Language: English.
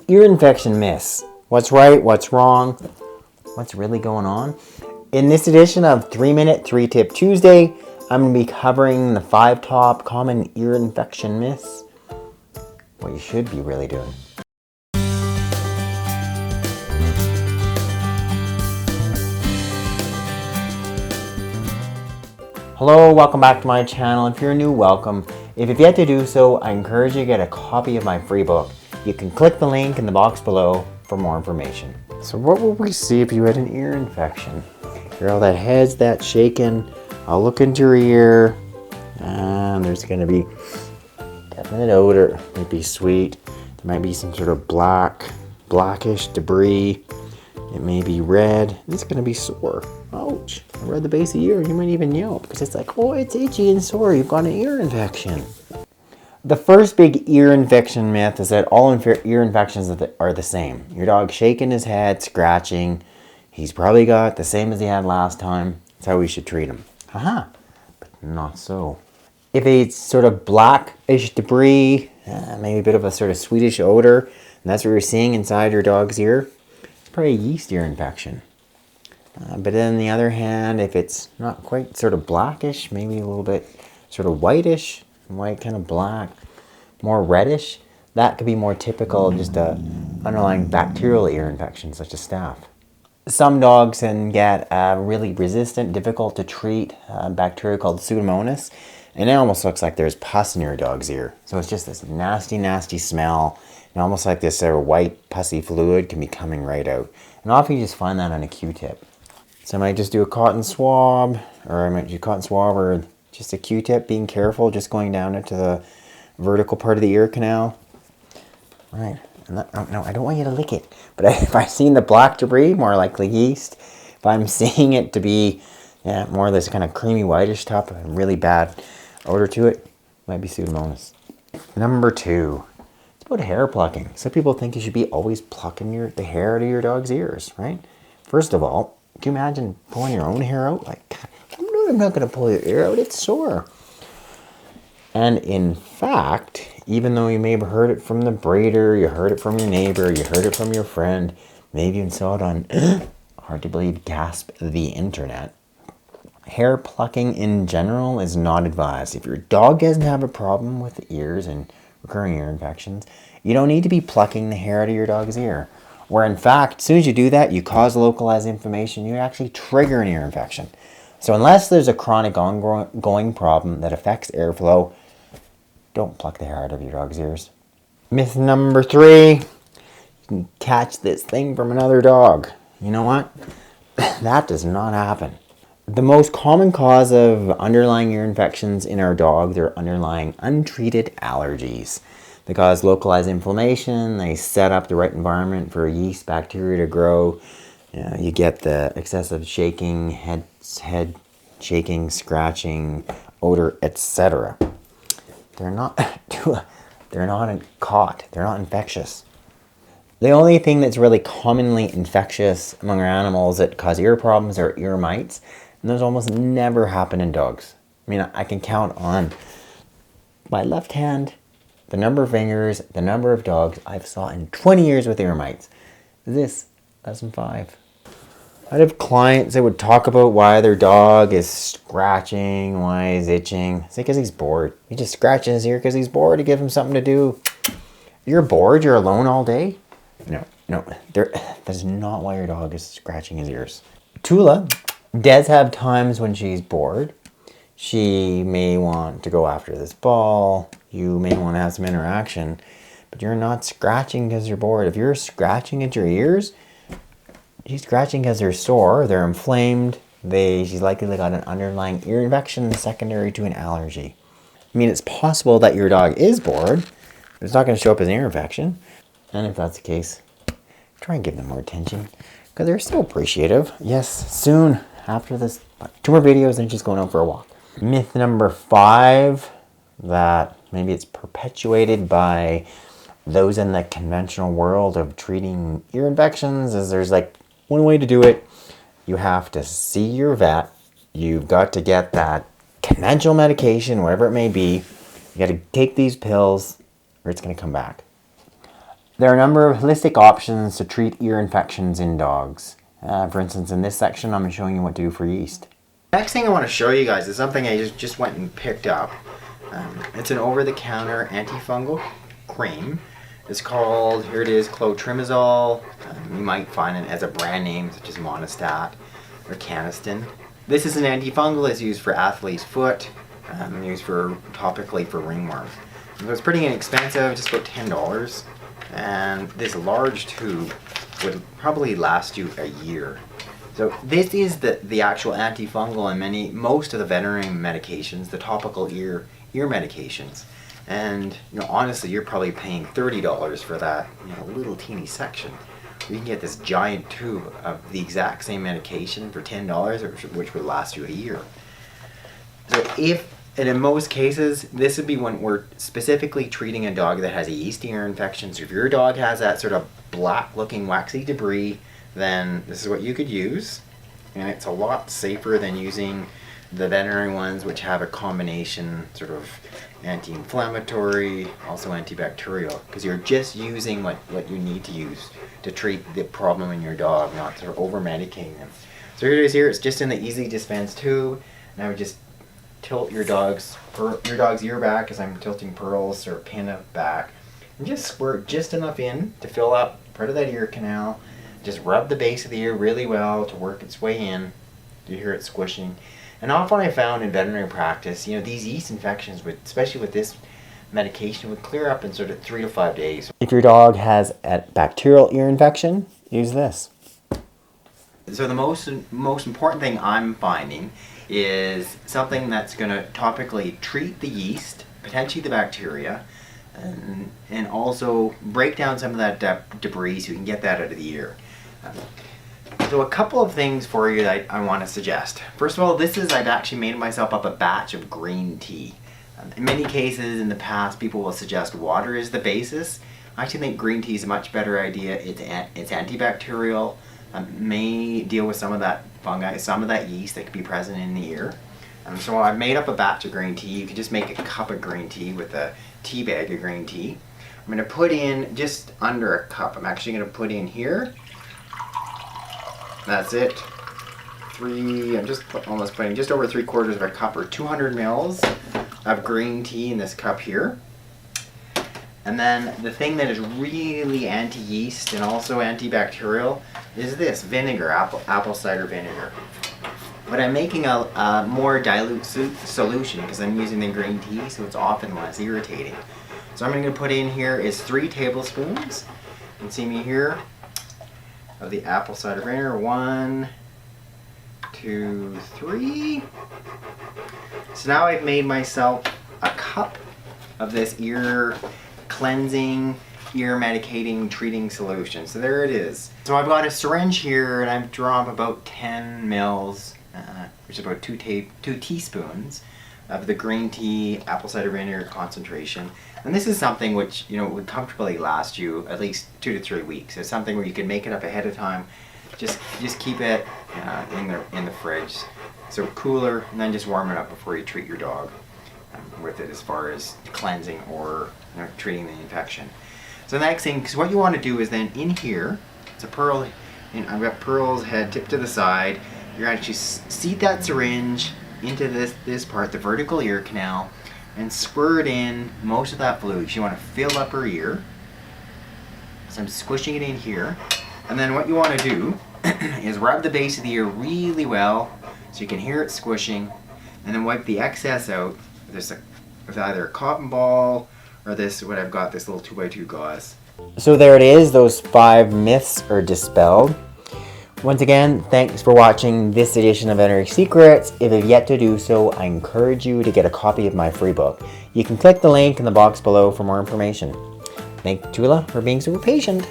Ear infection myths. What's right? What's wrong? What's really going on? In this edition of 3-Minute 3-Tip Tuesday, I'm going to be covering the 5 top common ear infection myths. What you should be really doing. Hello, welcome back to my channel. If you're new, welcome. If you've yet to do so, I encourage you to get a copy of my free book. You can click the link in the box below for more information. So what would we see if you had an ear infection? You're all that head's that shaking. I'll look into your ear and there's going to be definite odor. It might be sweet. There might be some sort of blackish debris. It may be red. It's going to be sore. Ouch. Around the base of the ear, you might even yelp because it's like, oh, it's itchy and sore. You've got an ear infection. The first big ear infection myth is that all ear infections are the same. Your dog shaking his head, scratching. He's probably got the same as he had last time. That's how we should treat him. Haha. But not so. If it's sort of blackish debris, maybe a bit of a sort of sweetish odor, and that's what you're seeing inside your dog's ear, it's probably a yeast ear infection. But then on the other hand, if it's not quite sort of blackish, maybe a little bit sort of whitish, white kind of black, more reddish, that could be more typical of just a underlying bacterial ear infection such as staph. Some dogs can get really resistant, difficult to treat bacteria called Pseudomonas, and it almost looks like there's pus in your dog's ear. So it's just this nasty, nasty smell, and almost like this sort of white pussy fluid can be coming right out. And often you just find that on a Q-tip. So I might just do a cotton swab, or I might do a cotton swab or just a Q-tip, being careful, just going down into the vertical part of the ear canal. All right, no, I don't want you to lick it. But if I've seen the black debris, more likely yeast. If I'm seeing it to be more of this kind of creamy whitish top, and really bad odor to it, might be Pseudomonas. Number 2, it's about hair plucking. Some people think you should be always plucking the hair out of your dog's ears, right? First of all, can you imagine pulling your own hair out? Like, I'm not going to pull your ear out. It's sore. And in fact, even though you may have heard it from the breeder, you heard it from your neighbor, you heard it from your friend, maybe even saw it on, hard to believe, gasp, the internet, hair plucking in general is not advised. If your dog doesn't have a problem with the ears and recurring ear infections, you don't need to be plucking the hair out of your dog's ear. Where in fact, as soon as you do that, you cause localized inflammation, you actually trigger an ear infection. So unless there's a chronic ongoing problem that affects airflow, don't pluck the hair out of your dog's ears. Myth number 3, you can catch this thing from another dog. You know what? That does not happen. The most common cause of underlying ear infections in our dogs are underlying untreated allergies. They cause localized inflammation. They set up the right environment for yeast bacteria to grow. You get the excessive shaking, head shaking, scratching, odor, etc. They're not caught. They're not infectious. The only thing that's really commonly infectious among our animals that cause ear problems are ear mites, and those almost never happen in dogs. I mean, I can count on my left hand the number of fingers, the number of dogs I've saw in 20 years with ear mites. This, less than 5. I'd have clients that would talk about why their dog is scratching, why he's itching. It's because he's bored. He just scratches his ear because he's bored. To give him something to do. You're bored? You're alone all day? No. That's not why your dog is scratching his ears. Tula does have times when she's bored. She may want to go after this ball. You may want to have some interaction, but you're not scratching because you're bored. If you're scratching at your ears, she's scratching because they're sore, they're inflamed, she's likely got an underlying ear infection secondary to an allergy. I mean, it's possible that your dog is bored, but it's not going to show up as an ear infection. And if that's the case, try and give them more attention because they're so appreciative. Yes, soon after this, 2 more videos and she's going out for a walk. Myth number 5, that maybe it's perpetuated by those in the conventional world of treating ear infections, is there's like one way to do it. You have to see your vet. You've got to get that conventional medication, whatever it may be. You got to take these pills or it's going to come back. There are a number of holistic options to treat ear infections in dogs. For instance, in this section, I'm showing you what to do for yeast. Next thing I want to show you guys is something I just went and picked up. It's an over-the-counter antifungal cream. It's called, here it is, clotrimazole. You might find it as a brand name such as Monistat or Caniston. This is an antifungal. It's used for athlete's foot, used for topically for ringworm. So it's pretty inexpensive, just about $10. And this large tube would probably last you a year. So this is the actual antifungal in most of the veterinary medications, the topical ear medications. And honestly, you're probably paying $30 for that little teeny section. You can get this giant tube of the exact same medication for $10, which would last you a year. So and in most cases, this would be when we're specifically treating a dog that has a yeasty ear infection. So if your dog has that sort of black-looking waxy debris, then this is what you could use. And it's a lot safer than using the veterinary ones, which have a combination sort of anti-inflammatory, also antibacterial, because you're just using what you need to use to treat the problem in your dog, not sort of over-medicating them. So here it is here. It's just in the easily dispensed tube. And I would just tilt your dog's ear back as I'm tilting Pearl's or pin it back, and just squirt just enough in to fill up part of that ear canal. Just rub the base of the ear really well to work its way in. You hear it squishing. And often I found in veterinary practice, these yeast infections especially with this medication, would clear up in sort of 3 to 5 days. If your dog has a bacterial ear infection, use this. So the most important thing I'm finding is something that's going to topically treat the yeast, potentially the bacteria, and also break down some of that debris so you can get that out of the ear. So a couple of things for you that I want to suggest. First of all, I've actually made myself up a batch of green tea. In many cases in the past, people will suggest water is the basis. I actually think green tea is a much better idea. It's antibacterial, may deal with some of that fungi, some of that yeast that could be present in the ear. So I've made up a batch of green tea. You can just make a cup of green tea with a tea bag of green tea. I'm going to put in just under a cup. I'm actually going to put in here. That's it. I'm just almost putting just over 3/4 of a cup, or 200 mils of green tea in this cup here. And then the thing that is really anti-yeast and also antibacterial is this vinegar, apple cider vinegar. But I'm making a more dilute solution because I'm using the green tea, so it's often less irritating. So I'm going to put in here is 3 tablespoons. You can see me here of the apple cider vinegar. 1, 2, 3. So now I've made myself a cup of this ear cleansing, ear medicating, treating solution. So there it is. So I've got a syringe here, and I've drawn about 10 mils, which is about 2 teaspoons of the green tea apple cider vinegar concentration. And this is something which would comfortably last you at least 2 to 3 weeks. It's something where you can make it up ahead of time. Just keep it in the fridge, so cooler, and then just warm it up before you treat your dog with it, as far as cleansing or treating the infection. So the next thing, because what you want to do is then in here, it's a Pearl. I've got Pearl's head tipped to the side. You're actually seat that syringe into this part, the vertical ear canal, and squirt in most of that fluid. You want to fill up her ear. So I'm squishing it in here. And then what you want to do is rub the base of the ear really well so you can hear it squishing, and then wipe the excess out with either a cotton ball or what I've got, this little 2x2 gauze. So there it is, those 5 myths are dispelled. Once again, thanks for watching this edition of Veterinary Secrets. If you've yet to do so, I encourage you to get a copy of my free book. You can click the link in the box below for more information. Thank Tula for being super patient.